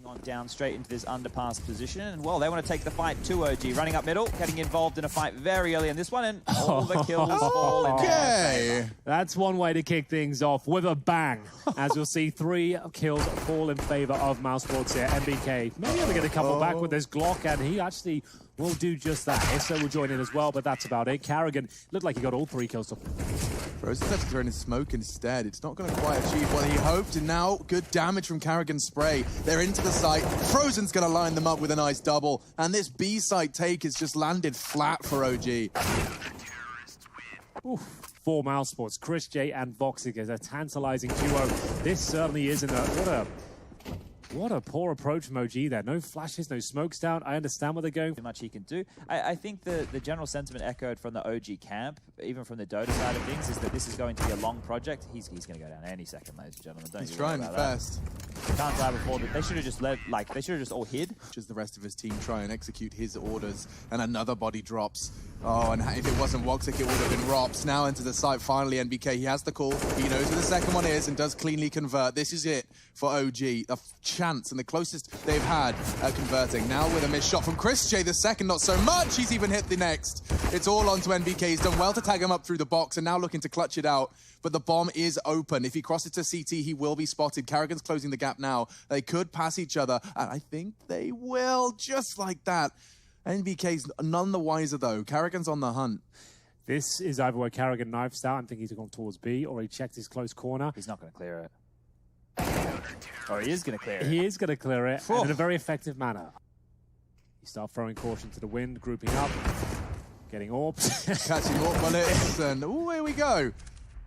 On down straight into this underpass position, and well, they want to take the fight to OG, running up middle, getting involved in a fight very early in this one, and all the kills fall in their favor. That's one way to kick things off with a bang. As you'll see, 3 kills fall in favor of Mousesports here. MBK maybe able to get a couple back with this Glock, and he actually will do just that. ISO will join in as well, but that's about it. Carrigan looked like he got all 3 kills. Frozen's had to throw in his smoke instead. It's not going to quite achieve what he hoped, and now good damage from Carrigan's spray. They're into the site. Frozen's going to line them up with a nice double, and this B site take has just landed flat for OG. Oof. For Mousesports, Chris J and Voxic is a tantalizing duo. This certainly isn't what a poor approach from OG there. No flashes, no smokes down. I understand what they're going for. Much he can do. I think the general sentiment echoed from the OG camp, even from the Dota side of things, is that this is going to be a long project. He's going to go down any second, ladies and gentlemen. Don't He's trying fast. Can't die before that. They should have just they should have just all hid. Just the rest of his team try and execute his orders, and another body drops. Oh, and if it wasn't Voxic, it would have been Rops. Now into the site, finally, NBK. He has the call. He knows who the second one is and does cleanly convert. This is it for OG. A chance and the closest they've had at converting. Now with a missed shot from Chris J, the second, not so much. He's even hit the next. It's all onto NBK. He's done well to tag him up through the box and now looking to clutch it out. But the bomb is open. If he crosses to CT, he will be spotted. Carrigan's closing the gap now. They could pass each other, and I think they will, just like that. NBK's none the wiser, though. Carrigan's on the hunt. This is either where Carrigan knifes out and think he's gone towards B, or he checked his close corner. He's not going to clear it. Or he is going to clear it. He is going to clear it, and in a very effective manner. You start throwing caution to the wind, grouping up, getting orbs. Catching AWP bullets, and ooh, here we go.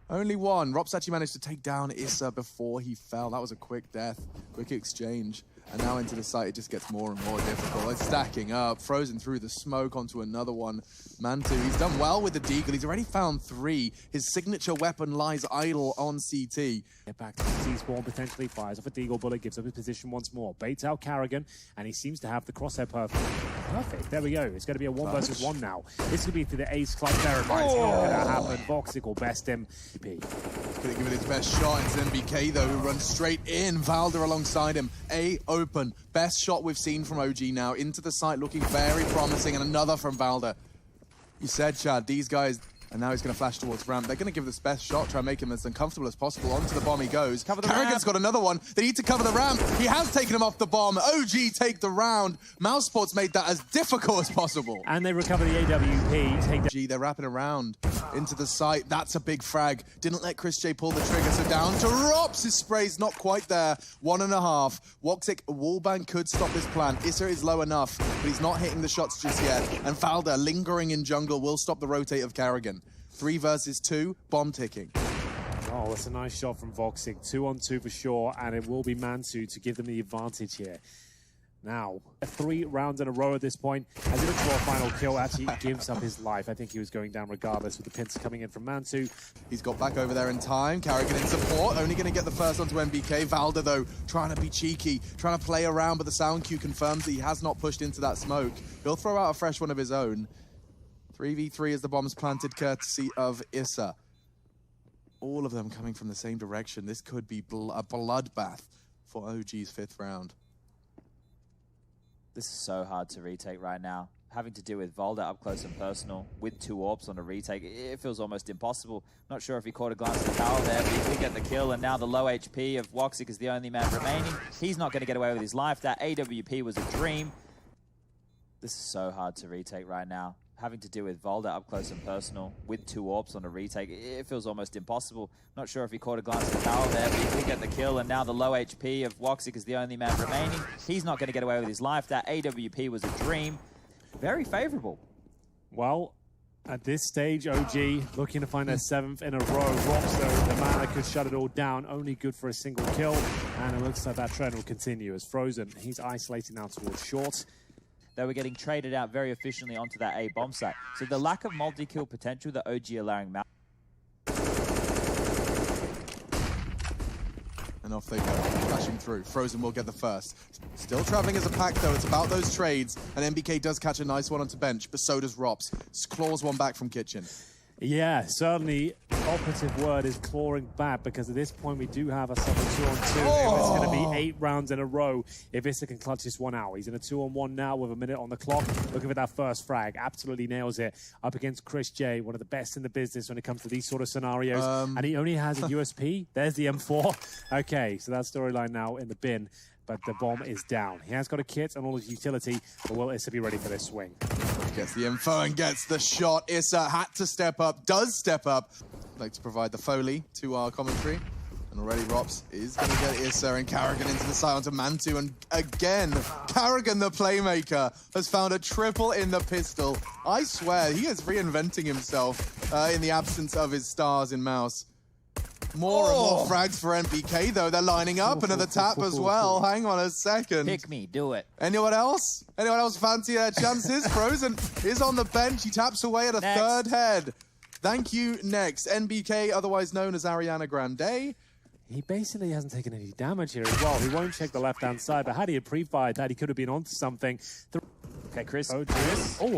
Only one. Rops actually managed to take down Issa before he fell. That was a quick death, quick exchange. And now into the site, it just gets more and more difficult. It's stacking up. Frozen through the smoke onto another one. MANTUU, he's done well with the deagle. He's already found 3. His signature weapon lies idle on CT. Get back to CT spawn, potentially fires off a deagle bullet, gives up his position once more. Baits out Carrigan, and he seems to have the crosshair perfect. There we go. It's going to be a 1 versus 1 now. This could be through the ace clutch verify. It's not going to happen. Voxic will best him. He's going to give it his best shot. It's MBK, though, who runs straight in. Valder alongside him. A open. Best shot we've seen from OG now. Into the site, looking very promising. And another from Valder. You said, Chad, these guys... And now he's going to flash towards ramp. They're going to give this best shot, try and make him as uncomfortable as possible. Onto the bomb he goes. Carrigan's got another one. They need to cover the ramp. He has taken him off the bomb. OG take the round. Mousesports made that as difficult as possible. And they recover the AWP. They're wrapping around into the site. That's a big frag. Didn't let Chris J pull the trigger. So down to Rops. His spray's not quite there. 1.5. Voxic wallbang could stop his plan. Issa is low enough, but he's not hitting the shots just yet. And Valder, lingering in jungle, will stop the rotate of Carrigan. 3 versus 2, bomb ticking. Oh, that's a nice shot from Voxic. 2 on 2 for sure, and it will be MANTUU to give them the advantage here. Now, 3 rounds in a row at this point. As he looks for a final kill, actually gives up his life. I think he was going down regardless with the pincer coming in from MANTUU. He's got back over there in time. Carrigan in support, only going to get the first onto MBK. Valder, though, trying to be cheeky, trying to play around, but the sound cue confirms that he has not pushed into that smoke. He'll throw out a fresh one of his own. 3v3 as the bomb's planted, courtesy of Issa. All of them coming from the same direction. This could be a bloodbath for OG's 5th round. This is so hard to retake right now. Having to deal with Valder up close and personal with 2 AWPs on a retake, it feels almost impossible. Not sure if he caught a glance at the tower there, but he did get the kill, and now the low HP of Voxic is the only man remaining. He's not going to get away with his life. That AWP was a dream. This is so hard to retake right now. Having to deal with Valder up close and personal with 2 AWPs on a retake, it feels almost impossible. Not sure if he caught a glance at the tower there, but he did get the kill, and now the low HP of Voxic is the only man remaining. He's not going to get away with his life. That AWP was a dream. Very favorable. Well, at this stage, OG looking to find their 7th in a row. Rops, though, the man that could shut it all down, only good for a single kill. And it looks like that trend will continue as Frozen. He's isolated now towards short. They were getting traded out very efficiently onto that A bomb site. So the lack of multi-kill potential that OG allowing Mal. And off they go, flashing through. Frozen will get the first. Still traveling as a pack, though. It's about those trades. And MBK does catch a nice one onto bench, but so does Rops. Claws one back from Kitchen. Yeah, certainly operative word is clawing back, because at this point we do have a solid 2-on-2. It's going to be 8 rounds in a row if Issa can clutch this one out. He's in a 2-on-1 now with a minute on the clock. Looking for that first frag. Absolutely nails it up against Chris J, one of the best in the business when it comes to these sort of scenarios. And he only has a USP. There's the M4. Okay, so that storyline now in the bin. But the bomb is down. He has got a kit and all his utility, but will Issa be ready for this swing? Gets the info and gets the shot. Issa had to step up, does step up. I'd like to provide the Foley to our commentary. And already Rops is going to get Issa and Carrigan into the side onto MANTUU. And again, Carrigan, the playmaker, has found a triple in the pistol. I swear, he is reinventing himself in the absence of his stars in Mouse. More and more frags for MBK, though. They're lining up. Another tap as well. Hang on a second. Pick me, do it. Anyone else? Anyone else fancy their chances? Frozen is on the bench. He taps away at a third head. Thank you, next. NBK, otherwise known as Ariana Grande. He basically hasn't taken any damage here as well. He won't check the left-hand side, but had he pre-fired that, he could have been onto something. Okay, Chris. Oh,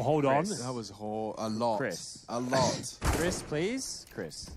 hold on. That was a lot. Chris. A lot. Chris, please. Chris.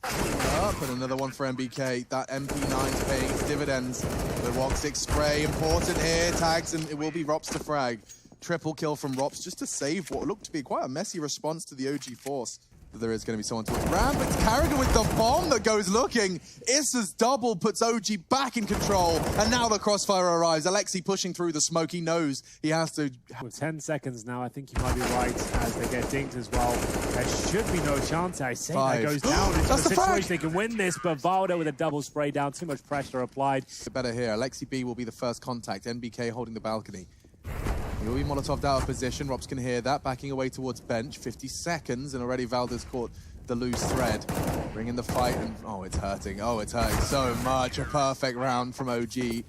Up and another one for MBK. That MP9's paying its dividends. The Roxic spray important here. Tags, and it will be Rops to frag. Triple kill from Rops just to save what looked to be quite a messy response to the OG force. But there is going to be someone to ramp. It's Carrigan with the bomb that goes looking. Issa's double puts OG back in control. And now the crossfire arrives. Alexi pushing through the smoke. He knows he has to. With 10 seconds now, I think you might be right as they get dinked as well. There should be no chance. I say that goes down into That's the the situation frag. they can win this, but Valdo with a double spray down. Too much pressure applied. Better here. Alexi B will be the first contact. NBK holding the balcony. He'll be Molotov'd out of position. Rops can hear that. Backing away towards bench. 50 seconds, and already Valdo's caught the loose thread. Bringing the fight, and oh, it's hurting. Oh, it's hurting so much. A perfect round from OG.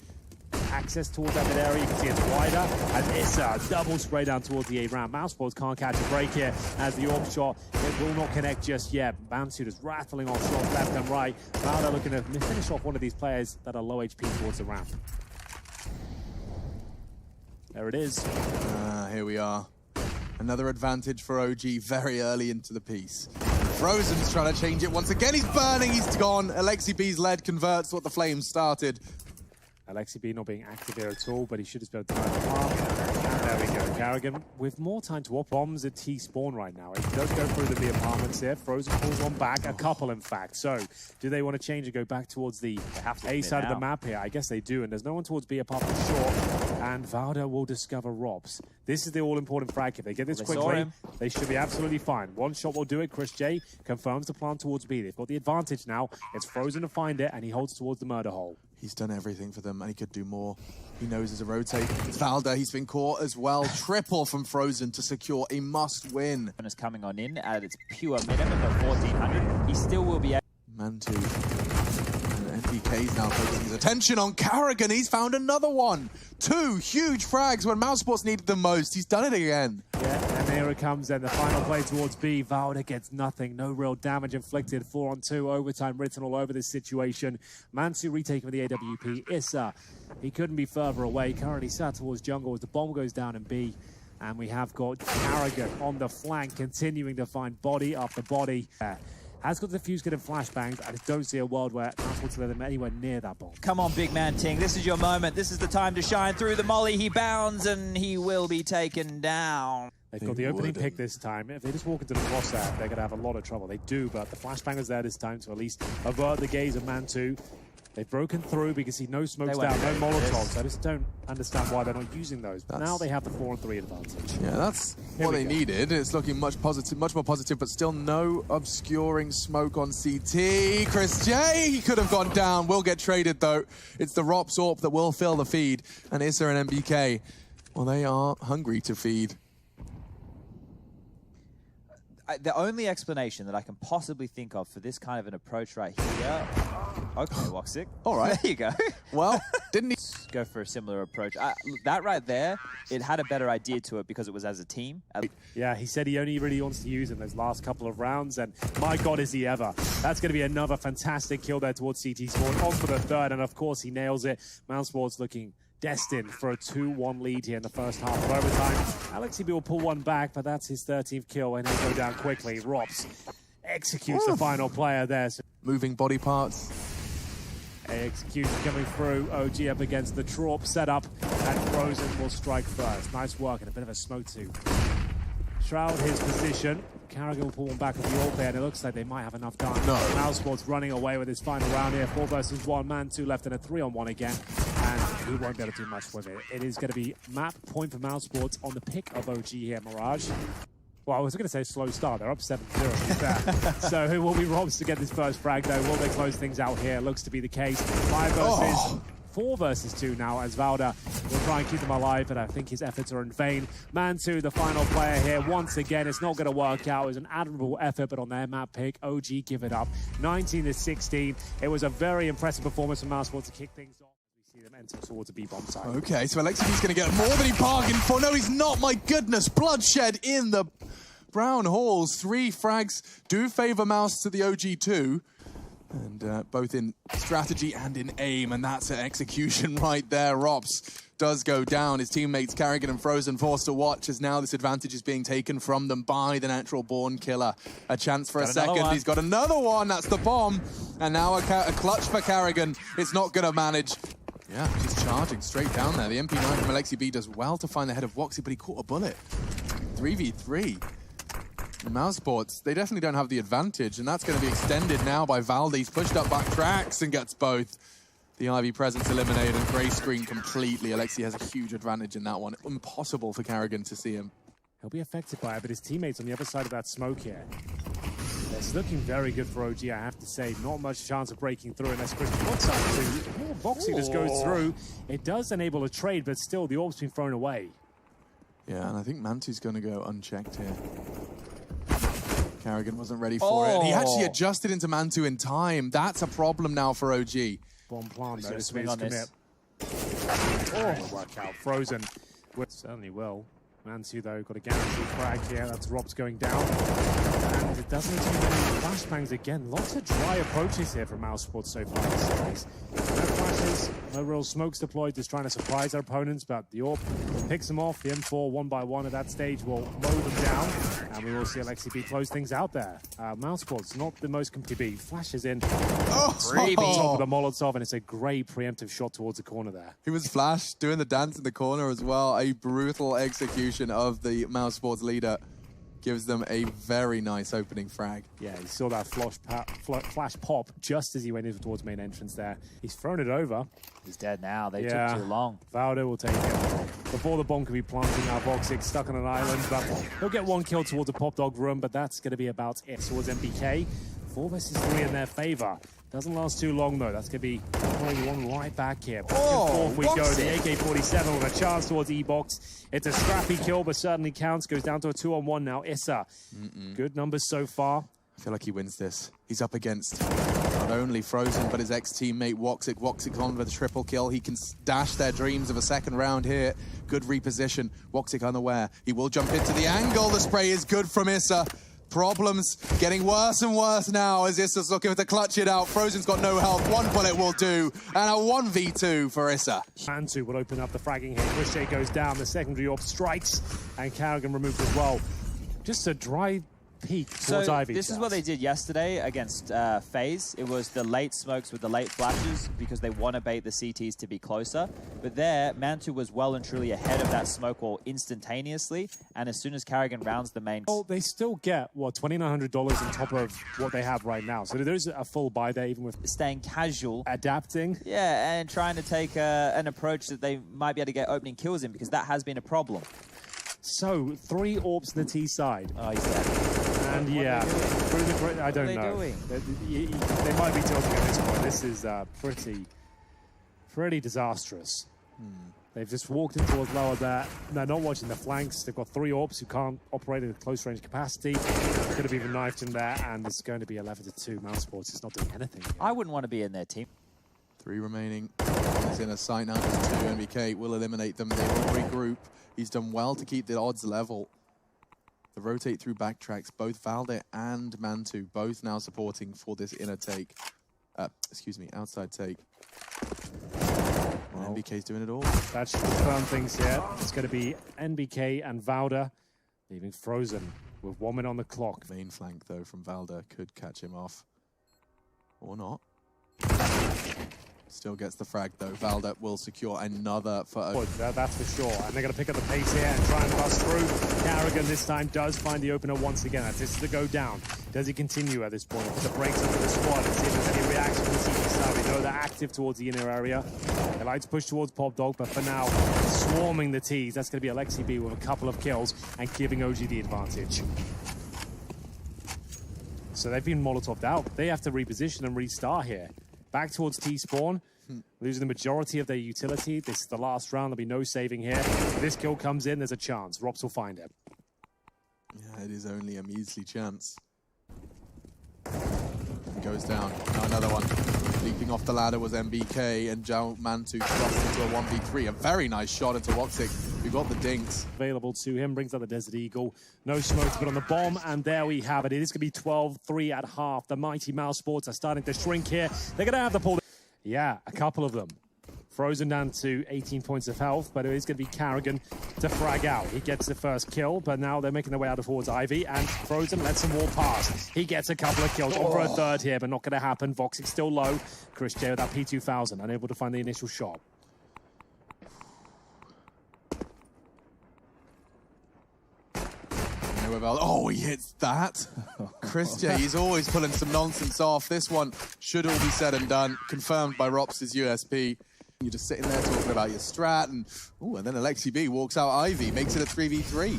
Access towards that mid area, you can see it's wider. As Issa double spray down towards the A round. Mousesports can't catch a break here as the AWP shot, it will not connect just yet. MANTUU is rattling on shots left and right. Now they're looking to finish off one of these players that are low HP towards the ramp. There it is. Here we are. Another advantage for OG very early into the piece. Frozen's trying to change it once again. He's burning, he's gone. Alexi B's lead converts what the flames started. Alexi B not being active here at all, but he should have been able to find the farm. And there we go. Carrigan with more time to walk. Bombs at T spawn right now. He does go through the apartments here. Frozen pulls one back, a couple in fact. So, do they want to change and go back towards the A side of the map here? I guess they do, and there's no one towards B apart from Short. And Valdo will discover Robs. This is the all-important frag. If they get this quickly, they should be absolutely fine. One shot will do it. Chris J confirms the plan towards B. They've got the advantage now. It's Frozen to find it, and he holds towards the murder hole. He's done everything for them, and he could do more. He knows there's a rotate. It's Valdo. He's been caught as well. Triple from Frozen to secure a must-win. And is coming on in at its pure minimum of 1,400. He still will be able. MANTUU. And NBK's now focusing his attention on Carrigan. He's found another one. 2 huge frags when Mousesports needed them most. He's done it again. Yeah, and there it comes then. The final play towards B. Valdo gets nothing. No real damage inflicted. 4-on-2. Overtime written all over this situation. MANTUU retaking with the AWP. Issa, he couldn't be further away. Currently sat towards jungle as the bomb goes down in B. And we have got Carrigan on the flank, continuing to find body after body. Has got the fuse getting flashbangs. I just don't see a world where Mousesports let them anywhere near that bomb. Come on, big man Ting. This is your moment. This is the time to shine through the molly. He bounds and he will be taken down. They've got the opening pick this time. If they just walk into the cross there, they're going to have a lot of trouble. They do, but the flashbanger's there this time to at least avert the gaze of MANTUU. They've broken through, but you can see no smokes down, no Molotovs. I just don't understand why they're not using those. But now they have the 4-on-3 advantage. Yeah, that's what they needed. It's looking much more positive, but still no obscuring smoke on CT. Chris J, he could have gone down. Will get traded, though. It's the Rops AWP that will fill the feed. And Issa and MBK, well, they are hungry to feed. The only explanation that I can possibly think of for this kind of an approach right here. Okay, Woxic. All right. There you go. Well, Didn't he? Go for a similar approach. That right there, it had a better idea to it because it was as a team. Yeah, he said he only really wants to use in those last couple of rounds, and my God, is he ever. That's going to be another fantastic kill there towards CT Sport. On for the third, and of course he nails it. Mousesports looking destined for a 2-1 lead here in the first half of overtime. Alexi B will pull one back, but that's his 13th kill, and he'll go down quickly. Rops executes the final player there. So moving body parts. execution coming through. OG up against the Trop setup, and Frozen will strike first. Nice work, and a bit of a smoke to shroud his position. Carrigan will pull one back with the AWP, and it looks like they might have enough time. No. Mousesports running away with his final round here. 4 versus 1, MANTUU left in a 3-on-1 again, and he won't be able to do much with it. It is going to be map point for Mousesports on the pick of OG here, Mirage. Well, I was going to say slow start. They're up 7-0. So who will be Robs to get this first frag, though? Will they close things out here? Looks to be the case. 5 versus 4 versus 2 now, as Valda will try and keep them alive, but I think his efforts are in vain. MANTUU, the final player here, once again, it's not going to work out. It was an admirable effort, but on their map pick, OG give it up. 19-16. It was a very impressive performance from Mousesports to kick things off. We see them enter towards a B-bomb side. Okay, so Alexi's going to get more than he bargained for. No, he's not. My goodness, bloodshed in the brown halls. 3 frags do favor Mouse to the OG2. And both in strategy and in aim, and that's an execution right there. Rops does go down. His teammates Carrigan and Frozen forced to watch as now this advantage is being taken from them by the natural born killer. A chance for a second. He's got another one. That's the bomb. And now a clutch for Carrigan. It's not going to manage. Yeah, just charging straight down there. The MP9 from Alexi B does well to find the head of Woxy, but he caught a bullet. 3v3. Mousesports, they definitely don't have the advantage, and that's going to be extended now by Valde. He's pushed up back tracks and gets both. The Ivy presence eliminated and grey screen completely. Alexi has a huge advantage in that one. Impossible for Carrigan to see him. He'll be affected by it, but his teammates on the other side of that smoke here. It's looking very good for OG, I have to say. Not much chance of breaking through unless Christian looks up to. Voxy just goes through. It does enable a trade, but still the orb's been thrown away. Yeah, and I think MANTUU's going to go unchecked here. Carrigan wasn't ready for it. And he actually adjusted into MANTUU in time. That's a problem now for OG. Bomb plant, though. Swing on this. Work out. Frozen. Certainly will. MANTUU, though, got a guaranteed frag here. That's Robs going down. And it doesn't look too many flashbangs again. Lots of dry approaches here from Mousesports so far this series. No flashes, no real smokes deployed, just trying to surprise their opponents, but the AWP picks them off. The M4 one by one at that stage will mow them down, and we will see Alexi B close things out there. Mousesports, not the most complete. Flashes in. Right on top of the Molotov, and it's a great preemptive shot towards the corner there. He was Flash doing the dance in the corner as well. A brutal execution of the Mousesports leader. Gives them a very nice opening frag. Yeah, he saw that flash pop just as he went in towards main entrance there. He's thrown it over. He's dead now. They took too long. Valdo will take it. Before the bomb can be planted now, Voxic stuck on an island, but he'll get one kill towards the pop dog room, but that's going to be about it. Towards MBK, 4 versus 3 in their favor. Doesn't last too long, though. That's going to be pulling one right back here. Back and forth we go. The AK-47 with a chance towards E-Box. It's a scrappy kill, but certainly counts. Goes down to a 2-on-1 now. Issa. Good numbers so far. I feel like he wins this. He's up against not only Frozen, but his ex-teammate Woxic. Woxic on with a triple kill. He can dash their dreams of a second round here. Good reposition. Woxic unaware. He will jump into the angle. The spray is good from Issa. Problems getting worse and worse now as Issa's looking to clutch it out. Frozen's got no help. 1 bullet will do. And a 1v2 for Issa. MANTUU will open up the fragging here. Protégé goes down. The secondary AWP strikes. And Carrigan removed as well. Just a dry peek towards Ivy. This is what they did yesterday against FaZe. It was the late smokes with the late flashes because they want to bait the CTs to be closer. But there, MANTUU was well and truly ahead of that smoke wall instantaneously. And as soon as Carrigan rounds the main... Well, they still get, what, $2,900 on top of what they have right now. So there's a full buy there, even with... Staying casual. Adapting. Yeah, and trying to take an approach that they might be able to get opening kills in because that has been a problem. So, 3 AWPs on the T side. Oh, he's dead. And yeah, I don't know. They might be tilting at this point. This is pretty disastrous. They've just walked in towards lower there. They're not watching the flanks. They've got 3 AWPs who can't operate at a close range capacity. Could have even knifed in there, and it's going to be 11-2. Mousesports is not doing anything. I wouldn't want to be in their team. 3 remaining on He's in a sight now. 2 MBK will eliminate them. They will regroup. He's done well to keep the odds level. The rotate through backtracks, both Valde and MANTUU, both now supporting for this inner take. Outside take. Well, NBK's doing it all. That should confirm things here. It's going to be NBK and Valde leaving Frozen with 1 minute on the clock. Main flank, though, from Valde could catch him off. Or not. Still gets the frag, though. Valde will secure another for... That's for sure. And they're going to pick up the pace here and try and bust through. Carrigan this time does find the opener once again. This is the go down. Does he continue at this point? Put the brakes up to the squad and see if there's any reaction from the CT side. We know they're active towards the inner area. They like to push towards Pop Dog, but for now, swarming the T's. That's going to be Alexi B with a couple of kills and giving OG the advantage. So they've been Molotov'd out. They have to reposition and restart here. Back towards T-spawn, losing the majority of their utility. This is the last round. There'll be no saving here. If this kill comes in, there's a chance. Rops will find it. Yeah, it is only a measly chance. He goes down. Now another one. Leaping off the ladder was MBK, and MANTUU crossed into a 1v3. A very nice shot into Woxic. We got the dinks. Available to him, brings out the Desert Eagle. No smoke to put on the bomb, and there we have it. It is going to be 12-3 at half. The mighty Mousesports are starting to shrink here. They're going to have to pull... Yeah, a couple of them. Frozen down to 18 points of health, but it is going to be Carrigan to frag out. He gets the first kill, but now they're making their way out towards Ivy, and Frozen lets them all pass. He gets a couple of kills. On for a third here, but not going to happen. Vox is still low. Chris J with that P2000, unable to find the initial shot. Oh, he hits that. Chris J, he's always pulling some nonsense off. This one should all be said and done. Confirmed by Rops' USP. You're just sitting there talking about your strat, and then Alexi B walks out Ivy, makes it a 3v3.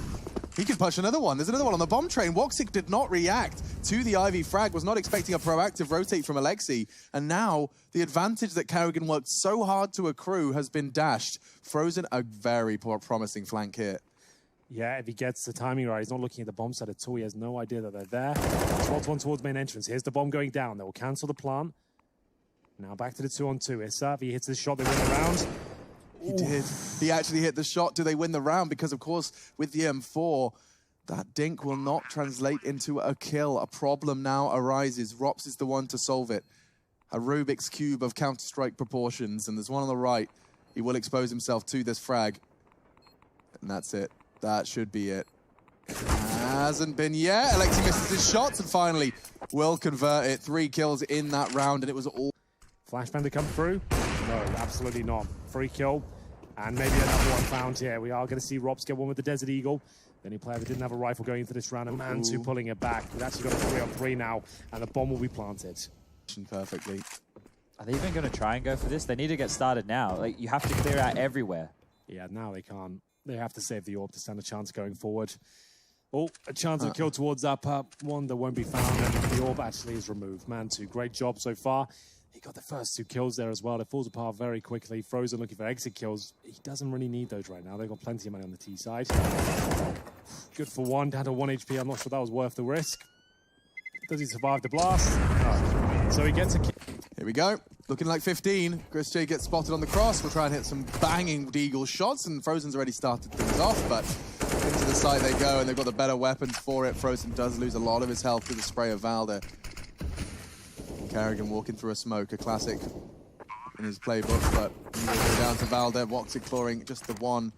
He could push another one. There's another one on the bomb train. Woxic did not react to the Ivy frag, was not expecting a proactive rotate from Alexi, and now the advantage that Carrigan worked so hard to accrue has been dashed. Frozen, a very promising flank here. Yeah, if he gets the timing right, he's not looking at the bomb site at all. He has no idea that they're there. Spots one towards main entrance. Here's the bomb going down. They will cancel the plant. Now back to the 2-on-2. Issa, if he hits the shot, they win the round. He did. He actually hit the shot. Do they win the round? Because, of course, with the M4, that dink will not translate into a kill. A problem now arises. Rops is the one to solve it. A Rubik's Cube of Counter-Strike proportions, and there's one on the right. He will expose himself to this frag. And that's it. That should be it. Hasn't been yet. Alexi misses his shots and finally will convert it. 3 kills in that round, and it was all... Flashbang to come through? No, absolutely not. Free kill, and maybe another one found here. We are going to see Rops get one with the Desert Eagle. The only player that didn't have a rifle going into this round, and MANTUU pulling it back. We've actually got a 3-on-3 now, and the bomb will be planted. Perfectly. Are they even going to try and go for this? They need to get started now. Like, you have to clear out everywhere. Yeah, now they can't. They have to save the orb to stand a chance going forward. Oh, a chance of kill towards that one that won't be found, and the orb actually is removed. MANTUU, great job so far. He got the first 2 kills there as well. It falls apart very quickly. Frozen looking for exit kills. He doesn't really need those right now. They've got plenty of money on the T side. Good for 1, down to 1 HP. I'm not sure that was worth the risk. Does he survive the blast? No. So he gets a kill. Here we go. Looking like 15. Chris J gets spotted on the cross. We'll try and hit some banging Deagle shots, and Frozen's already started things off, but into the side they go, and they've got the better weapons for it. Frozen does lose a lot of his health to the spray of Valde. Carrigan walking through a smoke, a classic in his playbook, but he will go down to Valde. Woxic clawing just the one,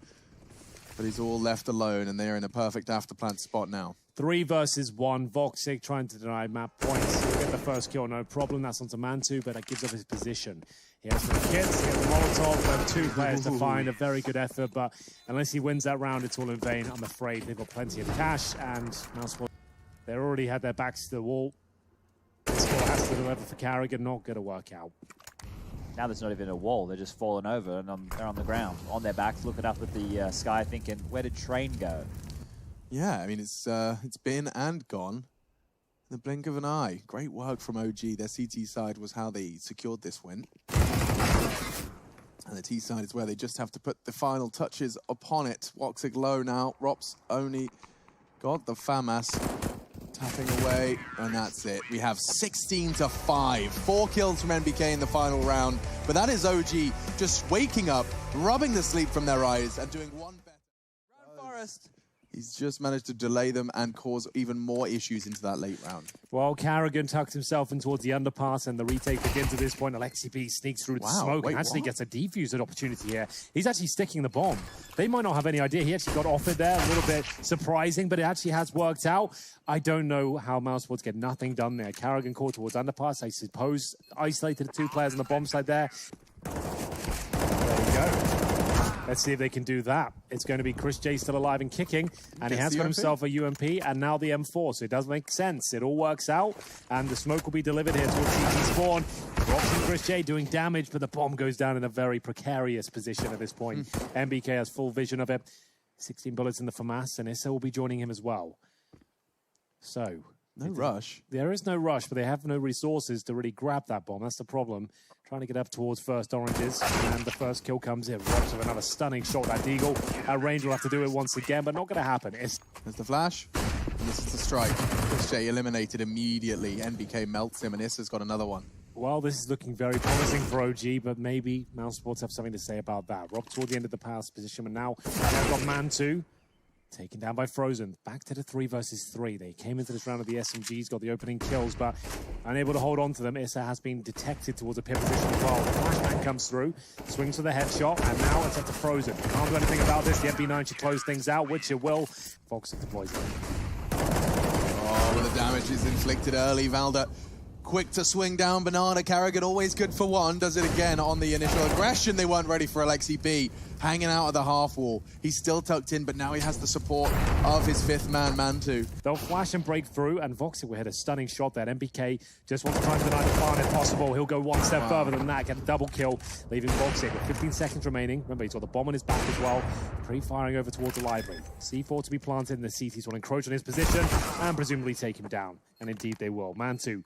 but he's all left alone, and they're in a perfect afterplant spot now. 3 versus 1. Voxic trying to deny map points. He'll get the first kill, no problem. That's onto MANTUU, but that gives up his position. He has the kits, he has the Molotov, and 2 players to find. A very good effort, but unless he wins that round, it's all in vain. I'm afraid they've got plenty of cash, and Mousesports, they already had their backs to the wall. This kill has to deliver for Carrigan, not going to work out. Now there's not even a wall. They're just falling over, and they're on the ground, on their backs, looking up at the sky, thinking, where did train go? Yeah, I mean, it's been and gone in the blink of an eye. Great work from OG. Their CT side was how they secured this win. And the T side is where they just have to put the final touches upon it. Woxic low now. Rops only got the FAMAS. tapping away, and that's it. We have 16-5. 4 kills from NBK in the final round, but that is OG just waking up, rubbing the sleep from their eyes, and doing one better. Run, Forest. He's just managed to delay them and cause even more issues into that late round. Well, Carrigan tucks himself in towards the underpass, and the retake begins at this point. Alexi B sneaks through the smoke and actually gets a defused opportunity here. He's actually sticking the bomb. They might not have any idea. He actually got offered there, a little bit surprising, but it actually has worked out. I don't know how Mousesports get nothing done there. Carrigan caught towards underpass, I suppose, isolated the 2 players on the bomb side there. There you go. Let's see if they can do that. It's going to be Chris J still alive and kicking, and he has got himself a UMP and now the M4, so it does make sense. It all works out, and the smoke will be delivered here towards CT spawn. Drops in Chris J doing damage, but the bomb goes down in a very precarious position at this point. MBK has full vision of it. 16 bullets in the FAMAS, and Issa will be joining him as well. So... No rush. There is no rush, but they have no resources to really grab that bomb. That's the problem. Trying to get up towards first oranges, and the first kill comes in. Robs with another stunning shot at Deagle. At range will have to do it once again, but not going to happen. There's the flash, and this is the strike. Chris J eliminated immediately. NBK melts him, and Issa's got another one. Well, this is looking very promising for OG, but maybe Mousesports have something to say about that. Rob toward the end of the pass position, and now they've got MANTUU. Taken down by Frozen. Back to the 3 versus 3. They came into this round of the SMGs, got the opening kills, but unable to hold on to them. Issa has been detected towards a pit position as well. The flashbang comes through, swings for the headshot, and now it's up to Frozen. Can't do anything about this. The MP9 should close things out, which it will. Fox deploys it. Oh, well, the damage is inflicted early. Valda quick to swing down. Banana Carrigan always good for one. Does it again on the initial aggression. They weren't ready for Alexi B. Hanging out of the half wall. He's still tucked in, but now he has the support of his 5th man, MANTUU. They'll flash and break through, and Voxic will hit a stunning shot there. MBK just wants to try and deny the farm if possible. He'll go one step further than that, get a double kill, leaving Voxic with 15 seconds remaining. Remember, he's got the bomb on his back as well. Pre-firing over towards the library. C4 to be planted, and the CTs will encroach on his position and presumably take him down. And indeed they will. MANTUU.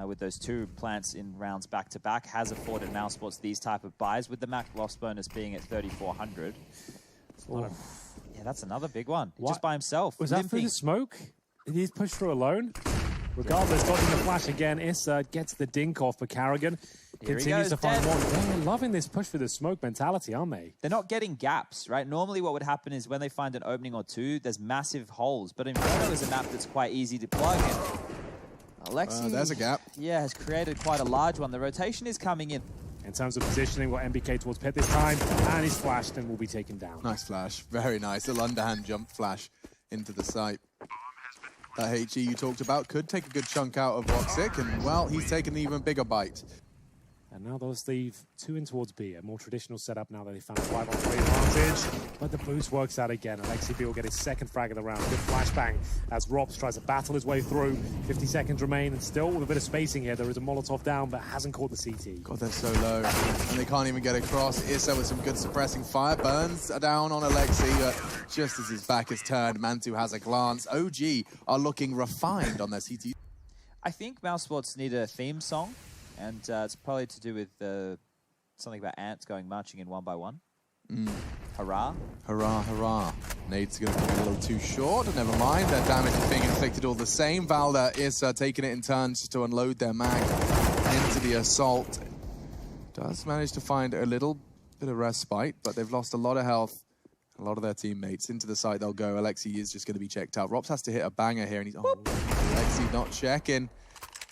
With those 2 plants in rounds back-to-back, has afforded Mousesports these type of buys, with the max loss bonus being at 3,400. Yeah, that's another big one. Just by himself. Was that through the smoke? Did he push through alone? Regardless, dodging the flash again, Issa gets the dink off, but Carrigan continues to find one. They're loving this push for the smoke mentality, aren't they? They're not getting gaps, right? Normally what would happen is when they find an opening or 2, there's massive holes, but Inferno is a map that's quite easy to plug in. Alexi, there's a gap. Yeah, has created quite a large one. The rotation is coming in. In terms of positioning, we've got MBK towards pit this time, and he's flashed and will be taken down. Nice flash. Very nice. Little underhand jump flash into the site. That HE you talked about could take a good chunk out of Voxic, and, well, he's taken an even bigger bite. And now they'll leave 2 in towards B, a more traditional setup now that they found a 5-on-3 advantage. But the boost works out again. Alexi B will get his 2nd frag of the round. Good flashbang as Robs tries to battle his way through. 50 seconds remain, and still with a bit of spacing here. There is a Molotov down, but hasn't caught the CT. God, they're so low, and they can't even get across. Issa with some good suppressing fire. Burns down on Alexi, but just as his back is turned, MANTUU has a glance. OG are looking refined on their CT. I think Mousesports need a theme song. And it's probably to do with something about ants going marching in 1 by 1. Hurrah. Hurrah, hurrah. Nade's going to come in a little too short. Never mind, their damage is being inflicted all the same. Valda is taking it in turns to unload their mag into the assault. Does manage to find a little bit of respite, but they've lost a lot of health. A lot of their teammates. Into the site they'll go. Alexi is just going to be checked out. Robs has to hit a banger here, and he's... Oh, Alexi not checking.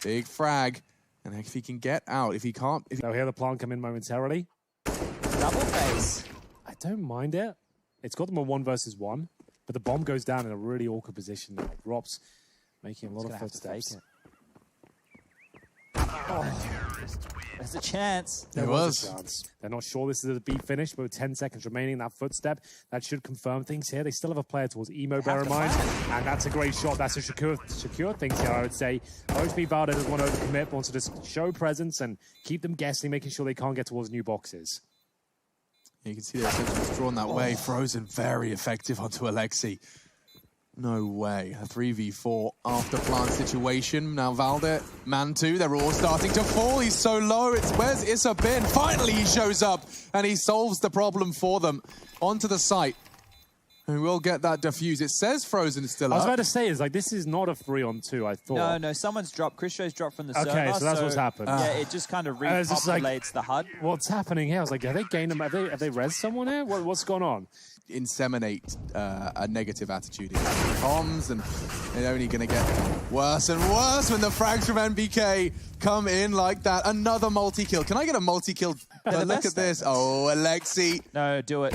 Big frag. And if he can get out, if he can't... They'll hear the plant come in momentarily. Double face. I don't mind it. It's got them a 1 versus 1, but the bomb goes down in a really awkward position now. Robs making a lot of footsteps. There's a chance. There was a chance. They're not sure this is a B finish, but with 10 seconds remaining, that footstep, that should confirm things here. They still have a player towards Emo, bear in mind. And that's a great shot. That's a secure things here, I would say. OHP Valda doesn't want to overcommit, wants to just show presence and keep them guessing, making sure they can't get towards new boxes. You can see their attention was drawn that way. Frozen very effective onto Alexi. No way. A 3v4 after plant situation. Now Valda, MANTUU, they're all starting to fall. He's so low. Where's Issa been? Finally he shows up and he solves the problem for them. Onto the site. And we'll get that defuse. It says Frozen is still I was up. about to say, this is not a 3-on-2, I thought. No, someone's dropped. Christian's dropped from the server. Okay, so that's what's happened. Yeah, it just kind of repopulates the HUD. What's happening here? I was like, have they gained them? Have they res someone here? What's going on? Inseminate a negative attitude in comms, and they're only going to get worse and worse when the frags from NBK come in like that. Another multi-kill. Can I get a multi-kill? Look at this. Oh, Alexi. No, do it.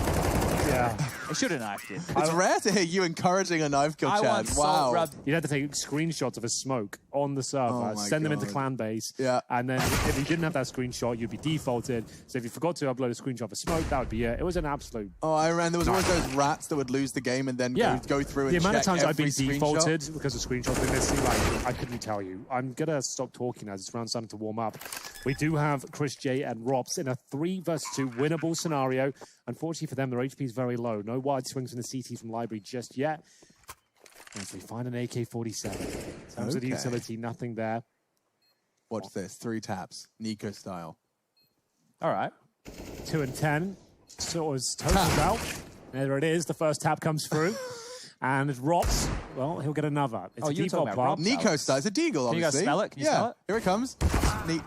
Yeah. I should have knifed it. It's rare to hear you encouraging a knife kill, I Chad. want Wow. salt rubbed. You'd have to take screenshots of a smoke on the server, Oh my send them into God. clan base, Yeah. and then if you didn't have that screenshot, you'd be defaulted. So if you forgot to upload a screenshot of a smoke, that would be it. It was an absolute... Oh, I ran. There was always those rats that would lose the game and then go through and the amount of check times I've been every defaulted screenshot. because the screenshots been missing, like, I couldn't tell you. I'm going to stop talking as this round's starting to warm up. We do have Chris J and Rops in a 3 versus 2 winnable scenario. Unfortunately for them, their HP is very low. No wide swings from the CTs from Library just yet. As we find an AK-47. In terms of the utility, nothing there. Watch this. 3 taps. Nico style. All right. 2 and 10. So it's totaled out. There it is. The first tap comes through. And it's Rops. Well, he'll get another. It's a you were talking default about plant. Rops. Nico style. It's a deagle, Can you guys obviously. smell it? Can you smell it? Here it comes. Okay.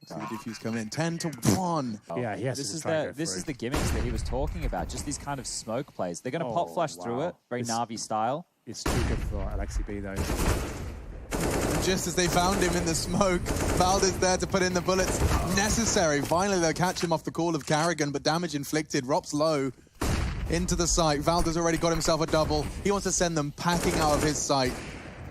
See the diffuse coming in. 10-1. Yeah, yes. This is the gimmicks that he was talking about. Just these kind of smoke plays. They're going to pop flash through it. Very Na'Vi style. It's too good for Alexi B, though. Just as they found him in the smoke, Valdez there to put in the bullets necessary. Finally, they'll catch him off the call of Carrigan, but damage inflicted. Rops low into the site. Valdez already got himself a double. He wants to send them packing out of his site,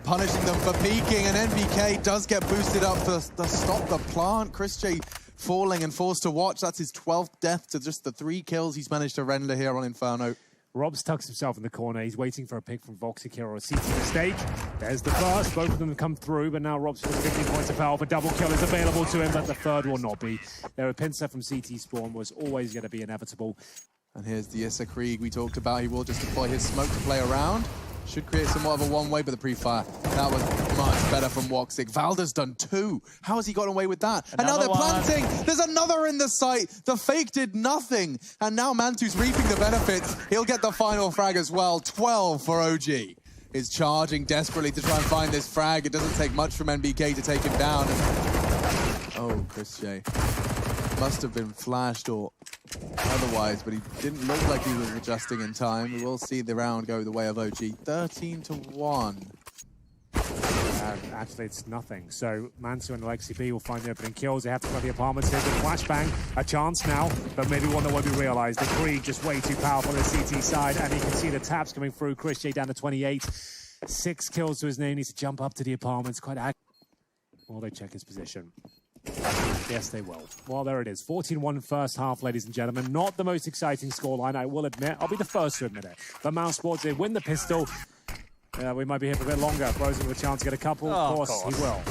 punishing them for peeking, and NBK does get boosted up to stop the plant. Chris J falling and forced to watch. That's his 12th death to just the 3 kills he's managed to render here on Inferno. Robs tucks himself in the corner. He's waiting for a pick from Voxic here or a CT mistake. There's the first. Both of them come through, but now Robs has 15 points of power. A double kill is available to him, but the third will not be. There, a pincer from CT spawn was always going to be inevitable. And here's the Issa Krieg we talked about. He will just deploy his smoke to play around. Should create somewhat of a one-way, but the pre-fire, that was much better from Woxic. Valdez done 2. How has he got away with that? And now they're planting. There's another in the site. The fake did nothing. And now MANTUU's reaping the benefits. He'll get the final frag as well. 12 for OG. Is charging desperately to try and find this frag. It doesn't take much from NBK to take him down. Oh, Chris J. Must have been flashed or otherwise, but he didn't look like he was adjusting in time. We will see the round go the way of OG. 13-1. And actually, it's nothing. So MANTUU and Alexi B will find the opening kills. They have to run the apartments here. With flashbang, a chance now, but maybe one that won't be realized. The Krieg just way too powerful on the CT side, and you can see the taps coming through. Chris J down to 28. 6 kills to his name. Needs to jump up to the apartments. Quite while they check his position. Yes, they will. Well, there it is. 14-1 first half, ladies and gentlemen. Not the most exciting scoreline, I will admit. I'll be the first to admit it. But Mousesports, they win the pistol. We might be here for a bit longer. Frozen with a chance to get a couple. Of course, he will.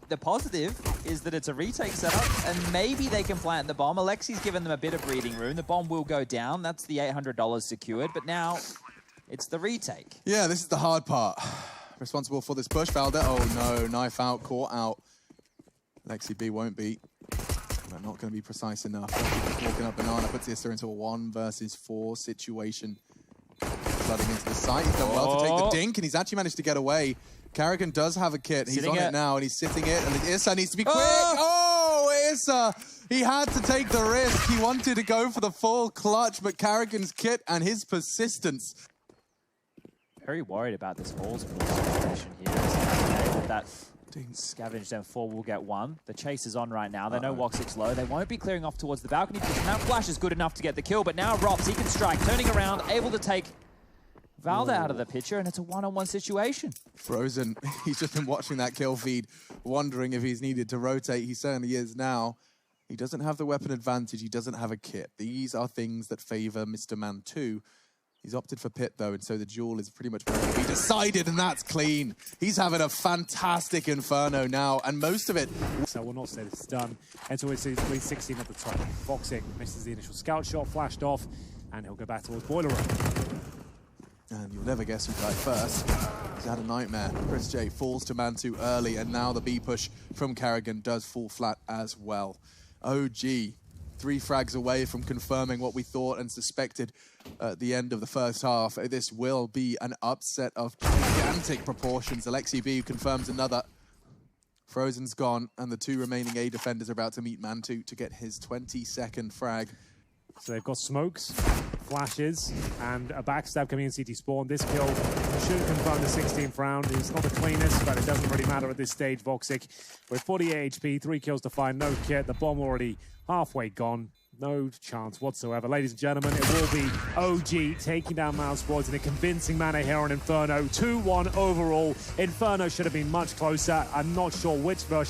The positive is that it's a retake setup, and maybe they can plant the bomb. Alexi's given them a bit of breathing room. The bomb will go down. That's the $800 secured, but now it's the retake. Yeah, this is the hard part. Responsible for this push, Valda. Oh no, knife out, caught out. Alexi B won't be. But not going to be precise enough. Walking up banana puts Issa into a 1 versus 4 situation. Flooding into the site. He's done well to take the dink, and he's actually managed to get away. Carrigan does have a kit. He's on it now, and he's sitting it. And Issa needs to be quick. Oh, Issa! He had to take the risk. He wanted to go for the full clutch, but Carrigan's kit and his persistence. Very worried about this Halls situation here. With that scavenged M4 will get 1. The chase is on right now. They know Woxic's low. They won't be clearing off towards the balcony position. That flash is good enough to get the kill, but now Rops, he can strike, turning around, able to take Valda out of the picture, and it's a one-on-one situation. Frozen, he's just been watching that kill feed, wondering if he's needed to rotate. He certainly is now. He doesn't have the weapon advantage. He doesn't have a kit. These are things that favor Mr. MANTUU. He's opted for Pit, though, and so the duel is pretty much going to be decided, and that's clean. He's having a fantastic Inferno now, and most of it... So we'll not say this is done until we see 16 at the top. Voxic misses the initial scout shot, flashed off, and he'll go back towards Boiler Room. And you'll never guess who died first. He's had a nightmare. Chris J falls to MANTUU early, and now the B push from Carrigan does fall flat as well. OG 3 frags away from confirming what we thought and suspected at the end of the first half. This will be an upset of gigantic proportions. Alexi B confirms another. Frozen's gone, and the 2 remaining A defenders are about to meet MANTUU to get his 22nd frag. So they've got smokes, flashes, and a backstab coming in CT spawn. This kill should confirm the 16th round. It's not the cleanest, but it doesn't really matter at this stage. Voxic with 48 HP, 3 kills to find, no kit. The bomb already halfway gone. No chance whatsoever. Ladies and gentlemen, it will be OG taking down Mousesports in a convincing manner here on Inferno. 2-1 overall. Inferno should have been much closer. I'm not sure which version